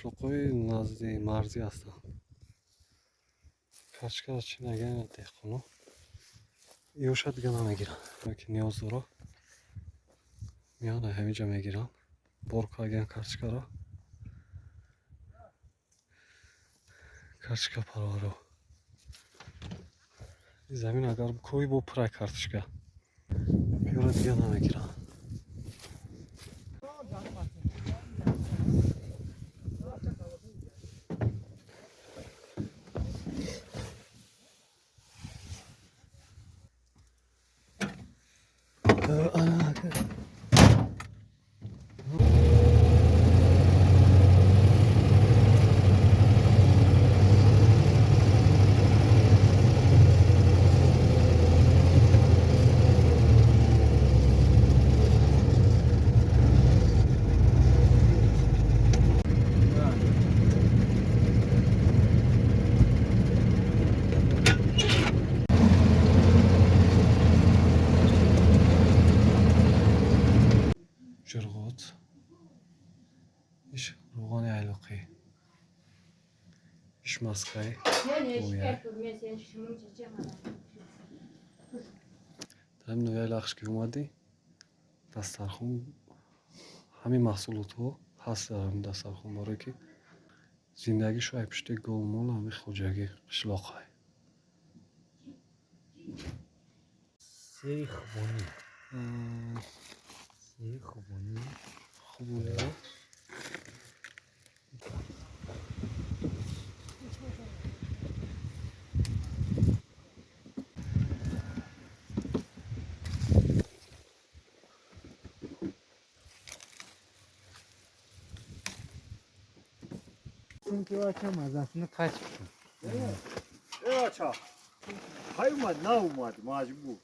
qishloqoy nazdi marzi hastand. Karchka chinagan dehqonu. Yosha دیگه نمیگیرن که نیاز داره میان همینجا میگیرن برکاگن karchka را karchka پرارو زمین اگر کوی بو پرای karchka یورا دیگه نمیگیرن جرغوت iş روغن علاقی iş maskay там ноял ахш ки омади дастархон ҳамин маҳсулотҳо ҳаст дар ҳамин дастархон барое ки зиндагишо ай пишти голмол ҳамин хоҷагӣ қишлоқай сери хубонӣ хубони چونکه بچم از اصلا قچ بشم بچه های اومد نه اومد مجبور